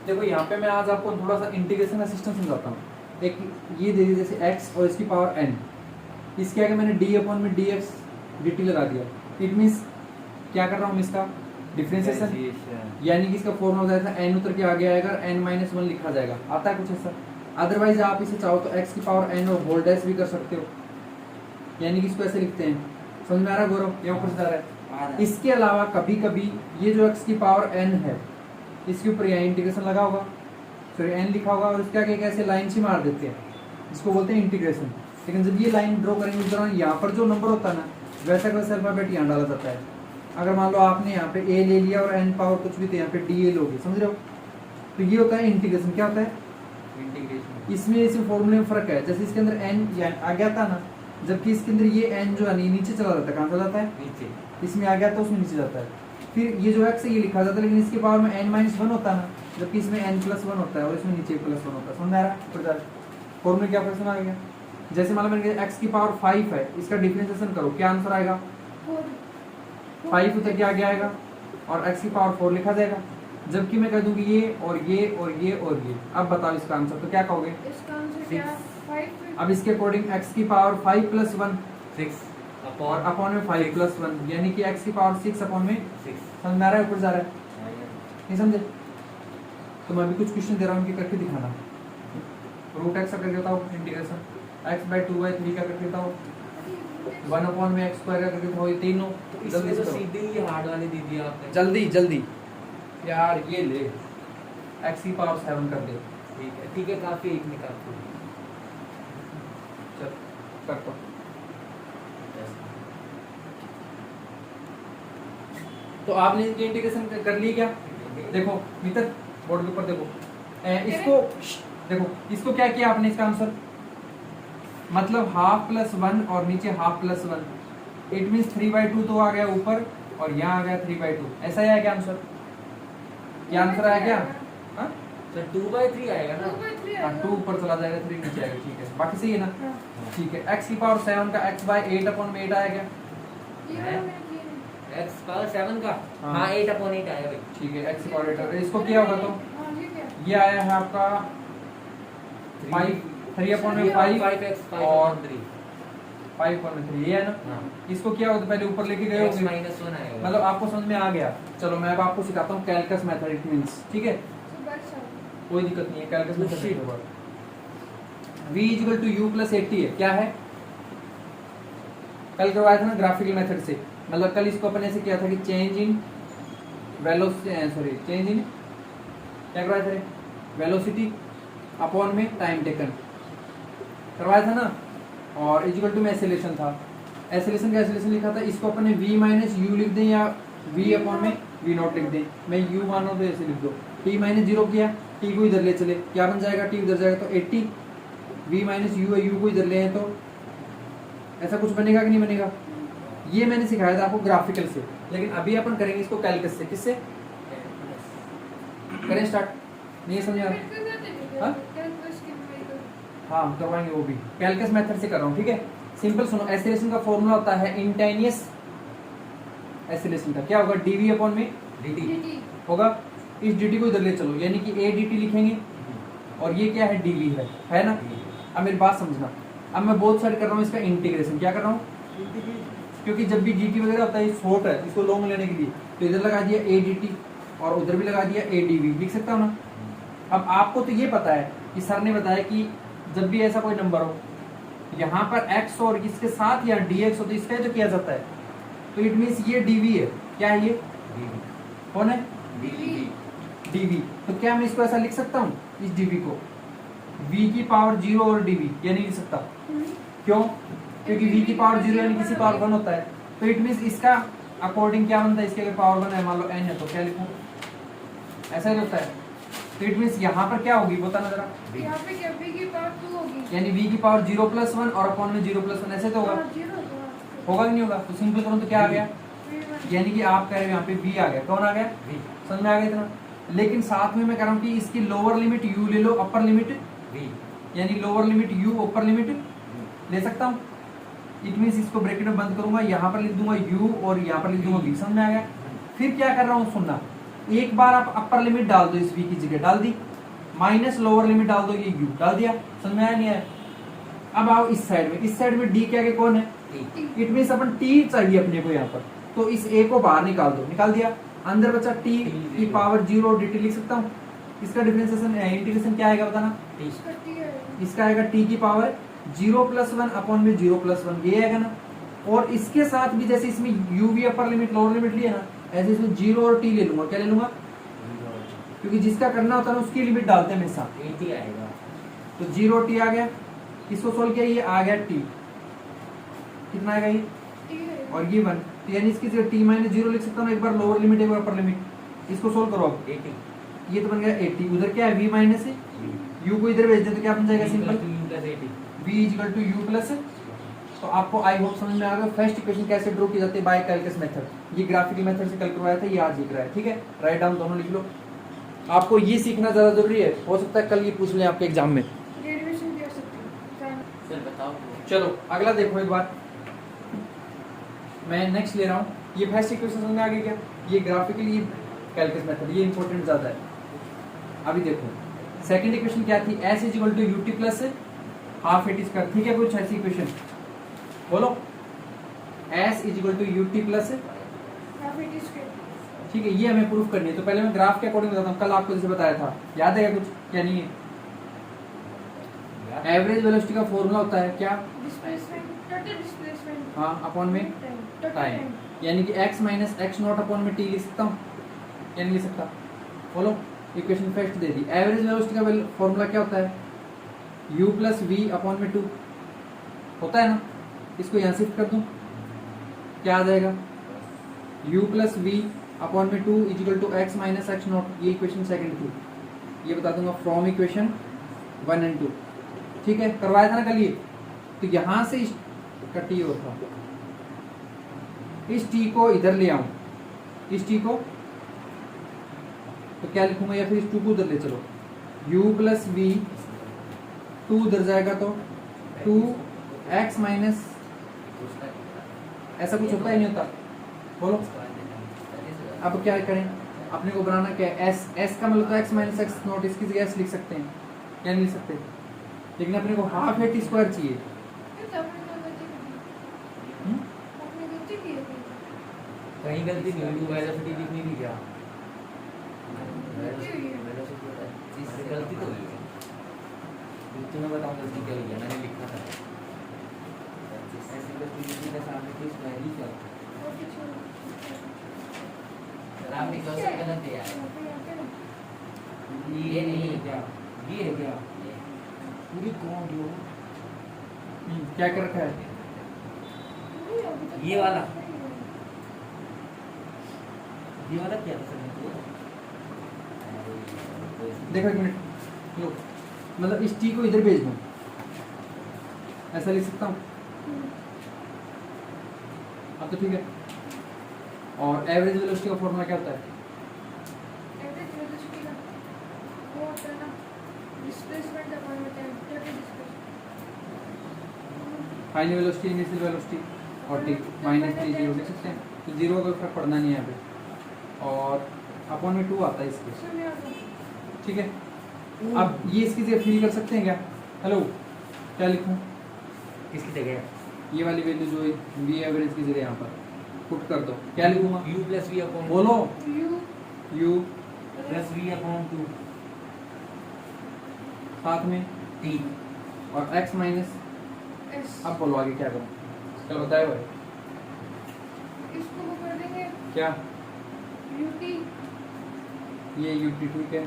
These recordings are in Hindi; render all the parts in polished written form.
देखो यहाँ पे मैं आज आपको थोड़ा सा इंटीग्रेशन का सिस्टम समझाता हूँ। एक ये दे दी जैसे x और इसकी पावर n, इसके आगे मैंने d अपॉन में dx dt लगा दिया। इट मीन्स क्या कर रहा हूँ, इसका डिफरेंशिएशन, यानी कि इसका फॉर्मूला बताया था n उतर के आगे आएगा, n-1 लिखा जाएगा। आता है कुछ ऐसा? अदरवाइज आप इसे चाहो तो x की पावर n और होल डैश भी कर सकते हो, यानी कि इसको ऐसे लिखते हैं। समझ में आ रहा है गौरव? यहाँ कुछ आ रहा है। इसके अलावा कभी कभी ये जो x की पावर n है इसके ऊपर यहाँ इंटीग्रेशन लगा होगा, सॉरी n लिखा होगा, और इसके आगे एक ऐसे लाइन सी मार देते हैं, इसको बोलते हैं इंटीग्रेशन। लेकिन जब ये लाइन ड्रॉ करेंगे उस दौरान यहाँ पर जो नंबर होता है ना, वैसा का वैसा अल्फाबेट यहाँ डाला जाता है। अगर मान लो आपने यहाँ पे a ले लिया और n पावर कुछ भी तो यहाँ पे dA लोगे, समझ रहे हो? तो ये होता है इंटीग्रेशन। क्या होता है? इंटीग्रेशन। इसमें इस फॉर्मूले में फर्क है, जैसे इसके अंदर n आ गया था ना, जबकि इसके अंदर ये n जो है नीचे चला जाता है। कहाँ चला जाता है? नीचे। इसमें आ गया तो उसमें नीचे जाता है। फिर ये जो x है ये लिखा जाता है, लेकिन इसकी पावर में n-1 होता है ना, जबकि इसमें n+1 होता है और इसमें नीचे +1 होता है। समझ आ रहा है? फॉर्मूले क्या फर्क आ गया? जैसे मान लो मैंने x की पावर 5 है, इसका डिफरेंशिएशन करो, क्या आंसर आएगा? 5 उतर के आगे आएगा और x की पावर 4 लिखा जाएगा। जबकि मैं कह दूंगी ये और ये और ये और ये। अब बताओ इसका आंसर, तो क्या कहोगे? इसका आंसर क्या है? 5। अब इसके अकॉर्डिंग x की पावर 5 + 1 6 और अपॉन में 5 + 1, यानी कि x की पावर 6 अपॉन में 6। समझ में आ रहा है? ऊपर जा रहा है? नहीं समझे? तो मैं भी कुछ क्वेश्चन दे रहा हूँ, उनके करके दिखाना। रूट x का करके बताओ इंटीग्रेशन, x/2/3 का करके बताओ, 1 अपॉन में x² का करके बताओ। ये तीनों जल्दी से सीधे ही हार्ड वाली दे दिया आपने। जल्दी जल्दी यार, ये ले x की पावर 7 कर दे। ठीक है काफी, एक निकाल चल कर दो। तो आपने इनकी इंटीग्रेशन कर ली क्या? देखो मित्र, बोर्ड के ऊपर देखो, इसको देखो, इसको क्या किया आपने? इसका आंसर मतलब ½ + 1 और नीचे ½ + 1, इट मीन्स 3/2 तो आ गया ऊपर और यहाँ आ गया 3/2। ऐसा ही आया क्या आंसर? क्या आंसर आया क्या? हाँ सर 2/3 आएगा ना। हाँ 2 ऊपर चला जाएगा, 3 नीचे आएगा। ठीक है, बाकी सही है ना? ठीक है, x की पावर 7 का x/8 अपॉन में 8 आया क्या? x पावर 7 का हाँ 8 अपॉन 8 आया भाई। ठीक है, x की पावर 8। इसको क्या होगा? तो ये आया है आपका 3 अपॉन में 5 और 5 अपॉन में 3, ये है ना? इसको क्या होगा? पहले ऊपर लेके गए होंगे, -1 आएगा। मतलब आपको समझ में आ गया? चलो मैं अब आपको सिखाता हूँ कैलकुलस मेथड, इट मींस। ठीक है, कोई दिक्कत नहीं है, कैलकुलस मेथड। v = u + 80 है। क्या है? कल करवाया था ना ग्राफिकल मेथड से, मतलब कल इसको अपने से किया था कि चेंज इन क्या करवाया था? वेलोसिटी अपॉन में टाइम टेकन करवाया था ना, और इक्वल टू में एक्सेलरेशन था। एक्सेलरेशन का एक्सेलरेशन लिखा था, इसको अपने v - u लिख दें या v अपॉन में v0 लिख दें। मैं u मानो तो ऐसे लिख दो, t - 0 किया, t को इधर ले चले, क्या बन जाएगा? t उधर जाएगा तो 80, v - u है, u को इधर ले हैं तो ऐसा कुछ बनेगा कि नहीं बनेगा? ये मैंने सिखाया था आपको ग्राफिकल से, लेकिन अभी अपन करेंगे इसको कैलकुलस से। किससे करें स्टार्ट? नहीं समझ आ रहा? हाँ करवाएंगे वो भी, कैलकुलस मेथड से कर रहा हूँ। ठीक है, सिंपल सुनो। एक्सेलरेशन का फॉर्मूला होता है इंस्टेंटेनियस एक्सेलरेशन का। क्या होगा? dv अपॉन में dt होगा। इस dt को इधर ले चलो, यानी कि a dt लिखेंगे, और ये क्या है? dv है ना? अब मेरी बात समझना, अब मैं बोथ साइड कर रहा हूँ इसका इंटीग्रेशन। क्या कर रहा हूँ? क्योंकि जब भी dt वगैरह होता है शॉर्ट है, इसको लॉन्ग लेने के लिए, तो इधर लगा दिया a dt और उधर भी लगा दिया a dv, लिख सकता हूँ ना? अब आपको तो ये पता है कि सर ने बताया कि जब भी ऐसा कोई नंबर हो, यहाँ पर x और इसके साथ या dx हो, तो इसका जो किया जाता है, तो इट मीन्स ये dv है। क्या है ये? कौन है? dv। तो क्या मैं इसको ऐसा लिख सकता हूँ, इस dv को v की पावर 0 और dv? ये नहीं लिख सकता। क्यों? क्योंकि v की पावर 0 यानी किसी पावर 1 होता है, तो इट मीन्स इसका अकॉर्डिंग क्या बनता है? इसके अगर पावर 1 है, मान लो n है, तो क्या लिखूं? ऐसा ही होता है। तो इट मीन्स यहाँ पर क्या होगी बताना जरा? यहाँ पे क्या? v की पावर 2 होगी, यानी v की पावर 0 + 1 और अपॉन में 0 + 1, ऐसे तो होगा। होगा कि नहीं होगा? तो सिंपल करो तो क्या आ गया? यानी कि आप कह रहे हो यहाँ पे v आ गया। कौन आ गया? v। समझ में आ गया इतना? लेकिन साथ में मैं कह रहा हूँ कि इसकी लोअर लिमिट u ले लो, अपर लिमिट v, यानी lower limit u, upper limit ले सकता हूँ। इट मीन्स इसको ब्रैकेट में बंद करूंगा, यहाँ पर लिख दूंगा u और यहाँ पर लिख दूंगा v। समझ में आ गया? फिर क्या कर रहा हूँ सुनना, एक बार आप अपर लिमिट डाल दो इस v की जगह, डाल दी, माइनस लोअर लिमिट डाल दो, ये u डाल दिया, समझ में आया नहीं आया? अब आओ इस साइड में, इस साइड में d क्या के कौन है, इट मींस अपन t चाहिए अपने को यहाँ पर, तो इस a को बाहर निकाल दो, निकाल दिया, अंदर बचा t की पावर 0 dt लिख सकता हूँ। इसका डिफरेंशिएशन इंटीग्रेशन क्या आएगा बताना, इसका आएगा t की पावर 0+1 अपॉन में 0+1, ये आएगा ना। और इसके साथ भी जैसे इसमें u भी अपर लिमिट लोअर लिमिट लिया ना, ऐसे इसमें 0 और t ले लूंगा, क्या ले लूंगा, क्योंकि जिसका करना होता है ना उसकी लिमिट डालते हैं हमेशा, t आएगा, तो 0 t आ गया, इसको सोल्व किया, ये आ गया t, कितना आएगा ये, और ये 1, तो यानी इसकी जगह t माइनस 0 लिख सकता हूँ, एक बार लोअर लिमिट एक बार अपर लिमिट, इसको सोल्व करो अब, 80, ये तो बन गया 80, उधर क्या है v माइनस है, u को इधर भेज दे तो क्या बन जाएगा simple, v equal to u plus. तो आपको आई होप समझ में आ गया फर्स्ट इक्वेशन कैसे ड्रॉ की जाती है बाय कैलकुलस मेथड, ये ग्राफिकल मेथड से कल करवाया था, ये आज लिख रहा है, ठीक है, राइट डाउन दोनों लिख लो। आपको ये सीखना ज्यादा जरूरी है, हो सकता है कल ये पूछ लें आपके एग्जाम में। चलो अगला देखो एक बार, मैं नेक्स्ट ले रहा हूँ, ये फर्स्ट इक्वेशन समझ में आ गई क्या, ये ग्राफिकली कैलकुलस मेथड, ये इंपॉर्टेंट ज्यादा है। अभी देखो सेकंड इक्वेशन क्या थी, s equal to u t plus half a t square, ठीक है, कुछ ऐसी इक्वेशन बोलो, s equal to u t plus half a t square, ठीक है, ये हमें प्रूफ करनी है। तो पहले मैं ग्राफ के अकॉर्डिंग बताता हूँ, कल आपको जैसे बताया था, याद है क्या कुछ, क्या नहीं है, एवरेज वेलोसिटी का फॉर्मूला होता है क्या, डिस्प्लेसमेंट, टोटल डिस्प्लेसमेंट, हाँ अपॉन में टाइम, यानी कि x minus x not upon में t लिख सकता हूँ, या नहीं लिख सकता, बोलो, equation first they the. Average velocity का फॉर्मूला क्या होता है, u प्लस वी अपॉन में 2 होता है ना, इसको यहाँ शिफ्ट कर दूं, क्या आ जाएगा, u प्लस वी अपॉन में 2 equal to x minus x not, ये इक्वेशन सेकंड थी, ये बता दूंगा फ्रॉम इक्वेशन 1 एंड 2, ठीक है, करवाया था ना कल ये। तो यहाँ से इसका टी होता, इस टी को इधर ले आऊं, इस टी को तो क्या लिखूंगा, या फिर इस 2 को उधर ले चलो, u प्लस वी 2 उधर जाएगा तो 2x माइनस, ऐसा कुछ होता ही नहीं होता, बोलो। अब क्या करें, अपने को बनाना क्या है, s का मतलब तो x माइनस एक्स नॉट, इसकी जगह s लिख सकते हैं, क्या नहीं लिख सकते, लेकिन अपने को हाफ एटी स्क्वायर चाहिए, कहीं गलती नहीं हुई, वेलोसिटी दिखनी नहीं क्या, गलती तो हुई है, तुम्हें बताऊं गलती क्या हुई है, मैंने लिखा था का सामने कुछ पहली क्या राम ने कौन सा गलत है यार, ये नहीं है क्या, ये है क्या, पूरी कौन जो क्या कर रखा है, ये वाला क्या था सर, देखो एक मिनट, लो, मतलब इस टी को इधर भेज दूं, ऐसा लिख सकता हूँ, अब तो ठीक है। और एवरेज वेलोसिटी का फॉर्मूला क्या होता है, एवरेज वेलोसिटी का वो होता है ना, डिस्प्लेसमेंट अपॉन में time, total displacement, final velocity, initial velocity और टी माइनस टी 0 लिख सकते हैं, तो 0 का फर्क पड़ना नहीं है यहाँ पे, और अपॉन में 2 आता है इसके, सुनिए आप, ठीक है। अब ये इसकी जगह फील कर सकते हैं क्या, हेलो, क्या लिखूं, किसकी जगह, ये वाली वैल्यू जो वी एवरेज की जगह यहाँ पर पुट कर दो, क्या लिखूंगा, u प्लस वी अपॉन, बोलो, u u plus v upon 2 साथ में t, और x माइनस, एस, अब बोलो आगे क्या करूं, चलो बताए भाई, इसको वो कर देंगे क्या, यूटी, ये यूटी, ठीक है,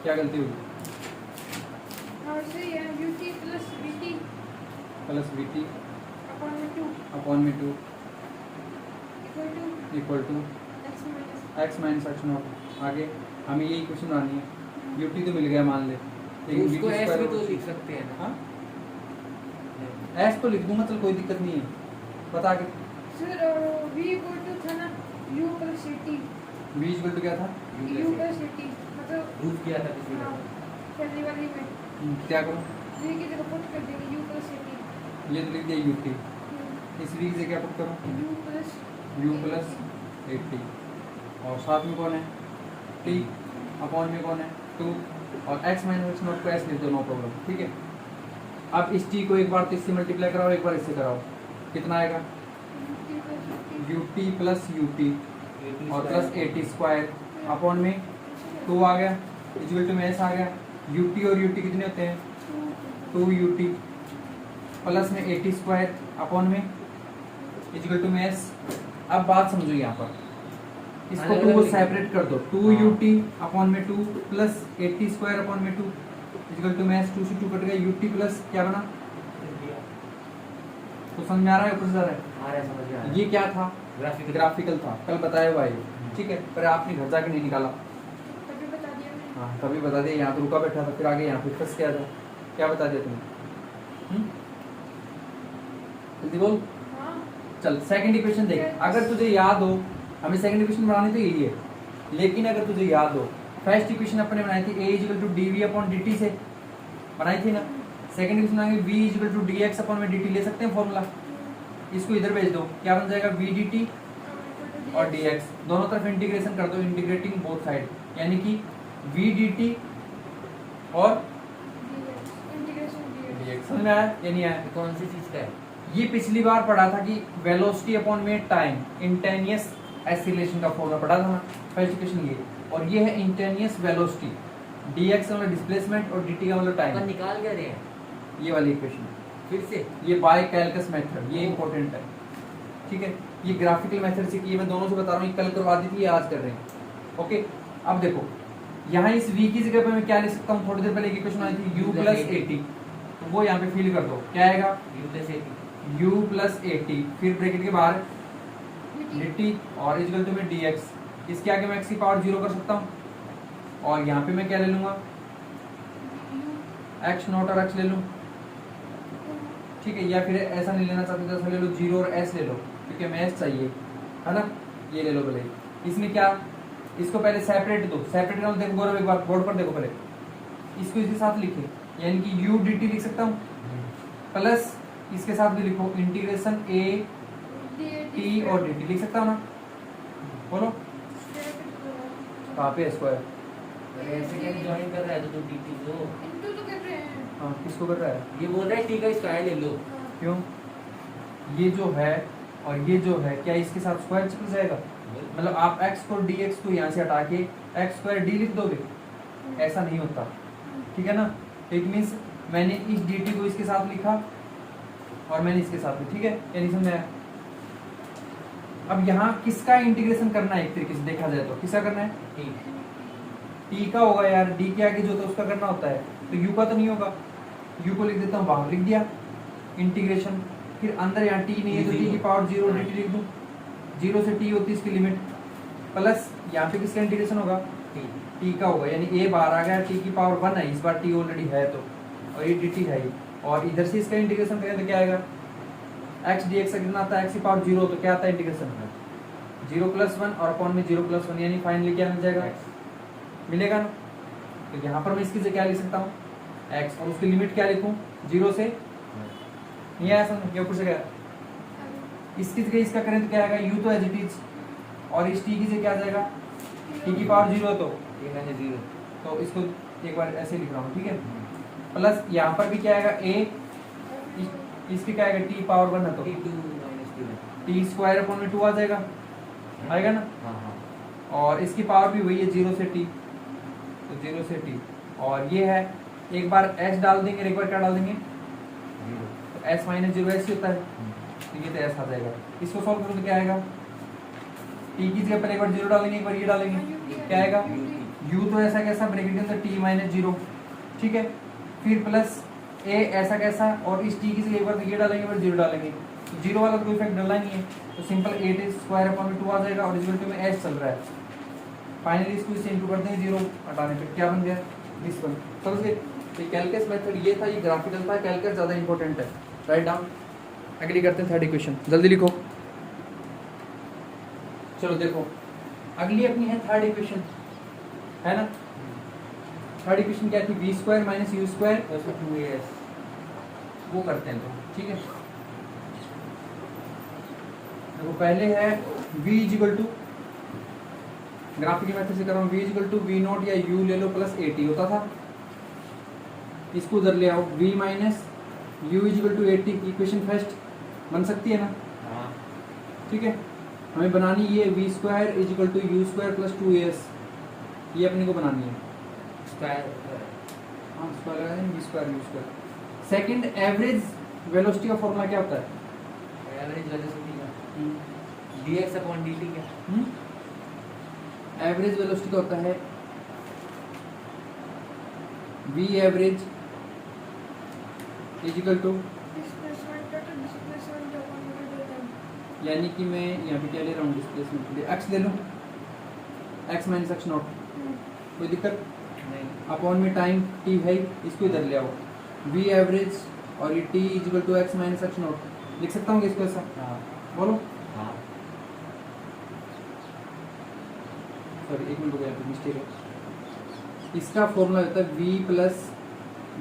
क्या गलती होगी, और से ये u t plus v t plus v t upon में 2 अपॉन में 2 equal to equal to x minus x minus x not. आगे हमें ये इक्वेशन आनी है, यूटी तो मिल गया मान ले, लेकिन उसको VT s स्क्वायर भी तो और- लिख सकते हैं ना, हाँ एस तो लिख दूंगा, चल कोई दिक्कत नहीं है, बता के सर v इक्वल टू था ना u plus t, v equal to क्या था, u प्लस टी, मतलब प्रूफ किया था किसी हाँ, ने, पहली वाली में क्या करूँ, v की जगह पुट कर देंगे u प्लस टी, ये तो लिख दिया यूटी, इस वी की जगह पुट करूँ u प्लस यू प्लस 80 और साथ में कौन है t अपॉन में कौन है 2 और x माइनस एक्स नॉट को s लिख दो, नो प्रॉब्लम, ठीक है। अब इस t को एक बार तो इससे मल्टीप्लाई कराओ, एक बार इससे कराओ, कितना आएगा ut प्लस ut और प्लस 80 स्क्वायर अपॉन में 2 आ गया, इक्वल टू में s आ गया। ut और ut कितने होते हैं 2 ut प्लस में 80 स्क्वायर अपॉन में इक्वल टू में s। अब बात समझो यहाँ पर, इसको 2 को सेपरेट कर दो, 2 ut अपॉन में 2 प्लस 80 स्क्वायर अपॉन में 2 इक्वल टू में s। 2 से 2 कट गया, ut प्लस क्या बना, तो समझ में आ रहा है, ऊपर से आ रहा है। आ रहा है, समझ में आ रहा है। ये क्या था, ग्राफिकल था, कल बताया हुआ है, ठीक है, पर आपने घर जाके नहीं निकाला। तभी बता दिया मैंने। हाँ तभी बता दिया, यहाँ तो रुका बैठा था, फिर आगे यहाँ पे फंस गया था। क्या बता दिया तुमने, जल्दी बोल। हाँ चल सेकंड इक्वेशन देख, अगर तुझे याद हो, हमें सेकंड इक्वेशन बनानी तो यही है, लेकिन अगर तुझे याद हो फर्स्ट इक्वेशन अपने बनाई थी a equal to dv upon dt से बनाई थी ना। सेकंड इक्वेशन बनाएंगे v equal to dx upon में dt, ले सकते हैं फॉर्मूला, इसको इधर भेज दो, क्या बन जाएगा v dt और dx, दोनों तरफ इंटीग्रेशन कर दो, इंटीग्रेटिंग बोथ साइड, यानी कि v dt और dx। समझ में आया या नहीं आया। ये कौन सी चीज का है? ये पिछली बार पढ़ा था कि वेलोसिटी अपॉन में टाइम, इंटेनियस एक्सीलरेशन का फॉर्मूला पढ़ा था ना, फर्स्ट इक्वेशन ये, और ये है इंटेनियस वेलोसिटी, dx का मतलब डिस्प्लेसमेंट और dt का मतलब अपन टाइम, निकाल क्या रहे हैं ये वाली इक्वेशन, फिर से? ये बाय कैलकस मेथड, ये इंपॉर्टेंट है, ठीक है। ये ग्राफिकल मेथड से किए, मैं दोनों से बता रहा हूँ, ये कल करवा दी थी, ये आज कर रहे हैं, ओके। अब देखो यहाँ इस v की जगह पे मैं क्या लिख सकता हूँ, थोड़ी देर पहले एक इक्वेशन आई थी u प्लस 80, तो वो यहाँ पे फिल कर दो, क्या आएगा u u + 80 प्लस 80, फिर ब्रैकेट के बाहर dt और इक्वल टू में dx, इसके आगे मैं x की पावर 0 कर सकता हूँ, और यहाँ पे मैं क्या ले लूंगा x नॉट और x ले लूँ, ठीक है, या फिर ऐसा नहीं लेना चाहते तो ऐसा ले लो, 0 और s ले लो, क्योंकि हमें s चाहिए, है ना, ये ले लो पहले। इसमें क्या, इसको पहले सेपरेट दो, सेपरेट करो, देखो गौरव एक बार बोर्ड पर देखो पहले, इसको इसके साथ लिखे, यानी कि u dt लिख सकता हूँ, प्लस इसके साथ भी लिखो इंटीग्रेशन a t और dt लिख सकता हूँ ना, बोलो कहाँ पे स्क्वायर, अरे ऐसे क्या ज्वाइन कर रहा है तो dt को इनटू तो कर रहे हैं। हाँ किसको कर रहा है, ये बोल रहा है t का स्क्वायर ले लो। क्यों, ये जो है और ये जो है, क्या इसके साथ स्क्वायर चिपक जाएगा, मतलब आप x को dx को यहाँ से हटा के x स्क्वायर d लिख दोगे, ऐसा नहीं होता, ठीक है ना। इट मीन्स मैंने इस dt को इसके साथ लिखा और मैंने इसके साथ भी, ठीक है, यानी समझ आया। अब यहाँ किसका इंटीग्रेशन करना है, एक तरीके से देखा जाए तो किसका करना है, t का होगा यार, d के आगे जो होता है उसका करना होता है, तो u का तो नहीं होगा, u को लिख देता हूँ बाहर, लिख दिया इंटीग्रेशन, फिर अंदर यहाँ t नहीं है तो t की पावर 0 dt लिख दूँ, 0 से t होती है इसकी लिमिट, प्लस यहाँ पे किसका इंटीग्रेशन होगा, t का होगा, यानी a बाहर आ गया, t की पावर 1 है, इस बार t ऑलरेडी है तो, और ये dt है ही, और इधर से इसका इंटीग्रेशन करें तो क्या आएगा, x dx का कितना आता है, x की पावर 0, तो क्या आता है इंटीग्रेशन 0 + 1 और अपॉन में 0 + 1, यानी फाइनली क्या मिल जाएगा, मिलेगा ना। तो यहाँ पर मैं इसकी जगह क्या लिख सकता हूँ x, और उसकी लिमिट क्या लिखूँ, 0 से, नहीं आया समझ, ये ऊपर से गया, इसकी जगह इसका करें तो क्या आएगा, u तो एज इट इज, और इस t की जगह क्या आ जाएगा, t की पावर 0 तो ये मैंने 0 तो इसको एक बार ऐसे लिख रहा हूँ, ठीक है, प्लस यहाँ पर भी क्या आएगा a, इसकी क्या आएगा, t पावर 1 है तो t2 - 2 t स्क्वायर अपॉन में 2 आ जाएगा, आएगा ना, हाँ हाँ और इसकी पावर भी वही है 0 से t, तो 0 से t, और ये है, एक बार s डाल देंगे, एक बार क्या डाल देंगे, 0 तो s - 0 ऐसे होता है, तो ये तो s आ जाएगा। इसको सॉल्व करो तो क्या आएगा, t की जगह पर एक बार 0 डालेंगे, एक बार ये डालेंगे, क्या आएगा, u तो ऐसा कैसा ब्रैकेट के अंदर t - 0, ठीक है, फिर प्लस a ऐसा कैसा, और इस t की जगह एक बार ये डालेंगे, एक बार 0 डालेंगे, तो 0 वाला तो कोई इफेक्ट डालना नहीं है, तो सिंपल 8 स्क्वायर अपॉन में 2 आ जाएगा, और इक्वल टू में s चल रहा है, फाइनली इसको इससे इंटू कर देंगे 0 हटाने पे, क्या बन गया, दिस वन, समझ गए। ये कैलकुलस मेथड ये था, ये ग्राफिकल था, कैलकुलस ज़्यादा इंपॉर्टेंट है, राइट डाउन। अगली करते हैं थर्ड इक्वेशन, जल्दी लिखो, चलो देखो अगली अपनी है थर्ड इक्वेशन, है ना। थर्ड इक्वेशन क्या थी, v² - u², 2as वो करते हैं तो ठीक है। देखो पहले है v = ग्राफिकल मेथड से कर रहा हूँ, v equal to v not या u ले लो प्लस ए टी होता था, इसको उधर ले आओ, v minus u equal to a t, equation first बन सकती है ना, हाँ ठीक है। हमें बनानी ये v square equal to u square plus 2as, ये अपने को बनानी है। स्क्वायर हाँ स्क्वायर लगाए v square u square. Second average velocity का फॉर्मूला क्या होता है? एवरेज वेलोसिटी का dx अपॉन dt क्या? एवरेज वेलोसिटी का होता है v average equal to, displacement का तो डिस्प्लेसमेंट अपॉन में देता है। यानी कि मैं यहाँ पे क्या ले रहा हूँ डिस्प्लेसमेंट के लिए, x ले लूँ, x माइनस एक्स नॉट, कोई दिक्कत नहीं, अपॉन में टाइम t है, इसको इधर ले आओ, v एवरेज और ये t equal to x minus x not, लिख सकता हूँ इसको ऐसा, हाँ बोलो। हाँ सॉरी एक मिनट हो गया, मिस्टेक है। इसका फॉर्मूला होता है v प्लस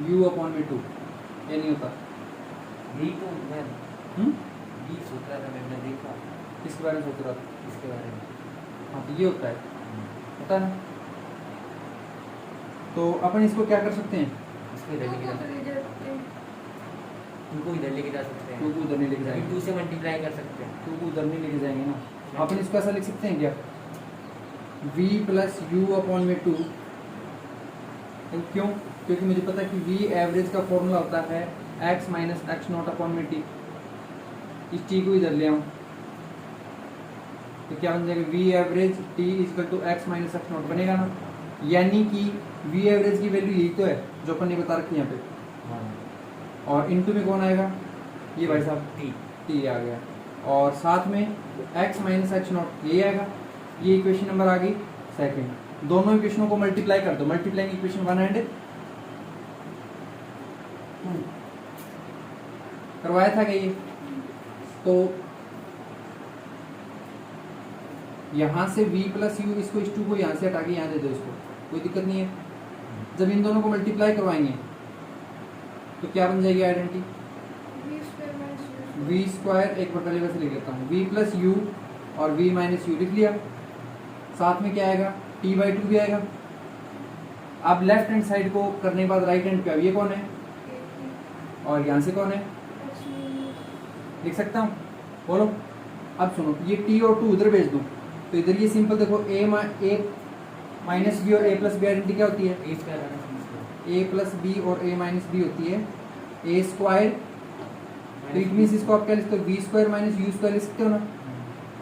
यू अपॉन में 2, ये नहीं होता। v तो मैं हम्म, v सोच रहा था, मैंने देखा इसके बारे में सोच रहा था। इसके बारे में। हाँ तो ये होता है, पता है ना। तो अपन इसको क्या कर सकते हैं, इसको इधर लेके जा सकते हैं, इनको इधर लेके जा सकते हैं, 2 को उधर नहीं लेके जाएंगे, 2 से मल्टीप्लाई कर सकते हैं। 2 को उधर नहीं लेके जाएंगे ना, अपन इसको ऐसा लिख सकते हैं क्या, v प्लस यू अपॉन में 2, क्यों? क्योंकि मुझे पता है कि v एवरेज का फॉर्मूला होता है x minus x not upon में t, इस t को इधर ले आऊँ तो क्या बन जाएगा, v average t equal to x minus x not बनेगा ना, यानी कि v एवरेज की वैल्यू यही तो है जो अपन ने बता रखी है यहाँ पे, हाँ और इनटू में कौन आएगा, ये भाई साहब t t आ गया, और साथ में x माइनस एक्स नॉट यही आएगा, ये इक्वेशन नंबर आ गई सेकंड। दोनों इक्वेशनों को मल्टीप्लाई कर दो, मल्टीप्लाइंग इक्वेशन 1 एंड 2 करवाया था क्या ये, तो यहाँ से v प्लस यू, इसको इस 2 को यहाँ से हटा के यहाँ दे दो इसको, कोई दिक्कत नहीं है। जब इन दोनों को मल्टीप्लाई करवाएंगे तो क्या बन जाएगी आइडेंटिटी, v स्क्वायर, एक बार पहले वैसे लिख लेता हूँ, v प्लस यू और v माइनस यू लिख लिया, साथ में क्या आएगा, t/2 भी आएगा। अब लेफ्ट हैंड साइड को करने के बाद राइट हैंड पे अब ये कौन है, और यहाँ से कौन है, लिख सकता हूँ, बोलो। अब सुनो, ये t और 2 उधर भेज दूँ तो इधर ये सिंपल देखो, a माइनस बी और a प्लस बी आइडेंटिटी क्या होती है, a स्क्वायर आना चाहिए, a प्लस बी और a माइनस बी होती है a स्क्वायर, तो इट मीन्स इसको आप क्या लिखते हो, v square minus u square लिख सकते हो ना,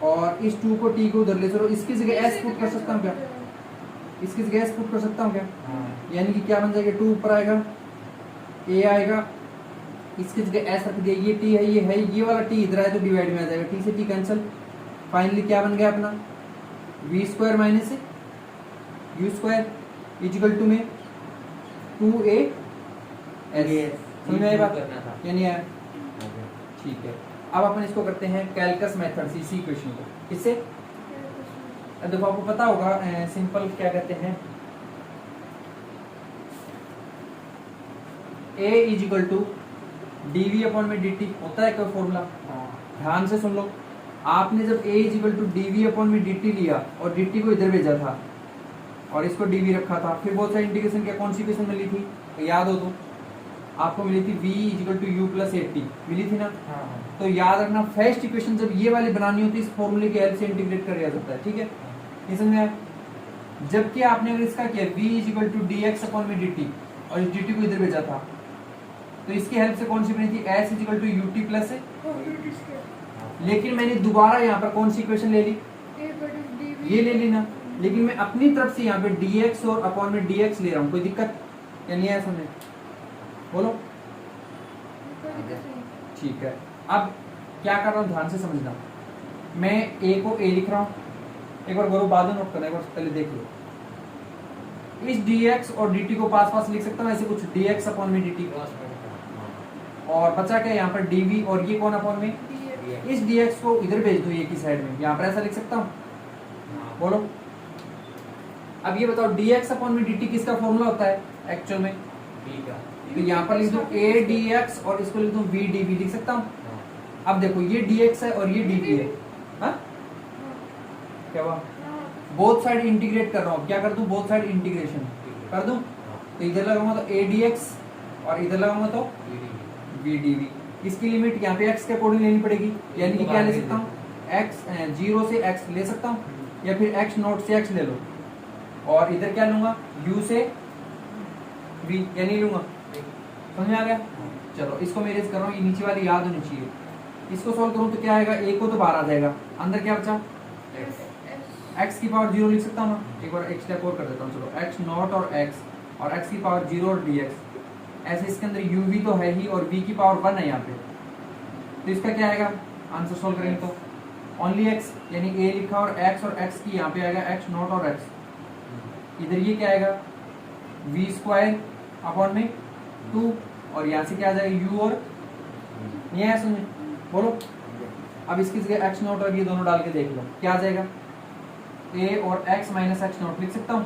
और इस 2 को t को उधर ले चलो, इसकी जगह s पुट कर सकता हूँ क्या, इसकी जगह s पुट कर सकता हूँ क्या, हाँ यानी कि क्या बन जाएगा, 2 ऊपर आएगा, a आएगा, इसकी जगह s रख दिया, ये t है, ये वाला t इधर आए तो डिवाइड में आ जाएगा, t से t कैंसिल, फाइनली क्या बन गया अपना, v square minus u square equal to में 2a s, समझ में आई बात करना था। या नहीं आया, ठीक है। अब अपन इसको करते हैं कैलकस मेथड से, इसी इक्वेशन को, किससे, अब देखो आपको पता होगा सिंपल क्या कहते हैं, a is equal to dv upon में dt होता है कोई फॉर्मूला, ध्यान से सुन लो। आपने जब a is equal to dv upon में dt लिया और dt को इधर भेजा था और इसको dv रखा था, फिर बहुत सारी इंटीग्रेशन क्या, कौन सी इक्वेशन मिली थी, तो याद हो तो आपको मिली थी v is equal to u plus 80 मिली थी ना, हाँ तो याद रखना फर्स्ट इक्वेशन जब ये वाली बनानी होती है इस फॉर्मूले की हेल्प से इंटीग्रेट कर दिया जाता है, ठीक है, ये समझ में आया। जबकि आपने अगर इसका किया v is equal to dx upon में dt और इस dt को इधर भेजा था, तो इसकी हेल्प से कौन सी बनी थी, s is equal to ut plus है, लेकिन मैंने दोबारा यहाँ पर कौन सी इक्वेशन ले ली, ये ले ली ना, लेकिन मैं अपनी तरफ से यहाँ पे dx और अपॉन में dx ले रहा हूँ, कोई दिक्कत या नहीं है समझे, बोलो। ठीक है, अब क्या कर रहा हूँ ध्यान से समझना, मैं a को a लिख रहा हूँ, एक बार गौरव बाद में नोट करना, एक बार पहले देख लो, इस dx और dt को पास पास लिख सकता हूँ ऐसे कुछ, dx अपॉन में dt, और बचा क्या यहाँ पर dv, और ये कौन अपॉन में, इस dx को इधर भेज दो ये की साइड में, यहाँ पर ऐसा लिख सकता हूँ, बोलो। अब ये बताओ dx अपॉन में dt किसका फॉर्मूला होता है एक्चुअल में, ठीक है, तो यहाँ पर लिख दूं a dx और इसको लिख दूं v dv, लिख सकता हूँ। अब देखो ये dx है और ये dv है, हाँ क्या हुआ, बोथ साइड इंटीग्रेट कर रहा हूँ, क्या कर दूं, बोथ साइड इंटीग्रेशन कर दूं। तो इधर लगाऊंगा तो ए डी एक्स और इधर लगाऊंगा तो वी डी वी। इसकी लिमिट यहाँ पे x के अकॉर्डिंग लेनी पड़ेगी, यानी कि क्या ले सकता हूँ, x 0 से x ले सकता हूँ या फिर x नॉट से x ले लो, और इधर क्या लूंगा, u से v, या नहीं लूंगा, समझ में आ गया। चलो इसको मैं इरेज कर रहा हूँ, ये नीचे वाली याद होनी चाहिए। इसको सॉल्व करूँ तो क्या आएगा, a को तो बाहर आ जाएगा, अंदर क्या बचा, x की पावर 0 लिख सकता हूँ ना। एक बार एक स्टेप और कर देता हूँ, चलो x नॉट और x और x की पावर 0 और dx, ऐसे इसके अंदर uv तो है ही और v की पावर 1 है यहाँ पे। तो इसका क्या आएगा, आंसर सोल्व करेंगे तो ओनली x, यानी a लिखा और x की यहाँ पे आएगा x नॉट और x, इधर ये क्या आएगा v स्क्वायर अपॉन में 2, और यहाँ से क्या आ जाएगा u, और ये है समझे, बोलो। अब इसकी जगह x नॉट और ये दोनों डाल के देख लो क्या आ जाएगा, a और x माइनस x नॉट लिख सकता हूँ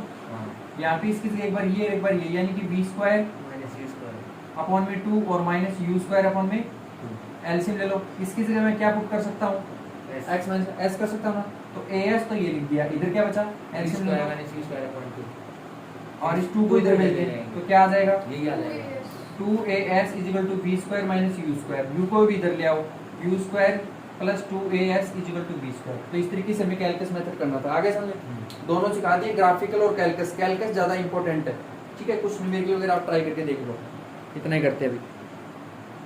यहाँ पे, इसकी जगह एक बार ये एक बार ये, यानी कि v स्क्वायर अपॉन में 2 और माइनस u स्क्वायर अपॉन में एलसीएम ले लो। इसकी जगह मैं क्या पुट कर सकता हूँ, x माइनस s कर सकता हूँ ना, तो as तो ये लिख दिया, इधर क्या बचा, एलसीएम ले लो और इस 2 को इधर भेज दें तो क्या आ जाएगा, 2as is equal to v square minus u square, u को भी इधर ले आओ, u square plus 2as is equal to v square. तो इस तरीके से हमें कैलकुलस मेथड करना था। आगे समझे, दोनों सिखा दिए, ग्राफिकल और कैलकुलस। कैलकुलस ज़्यादा इंपॉर्टेंट है, ठीक है। कुछ न्यूमेरिकल वगैरह आप ट्राई करके देख लो, इतना ही करते हैं अभी।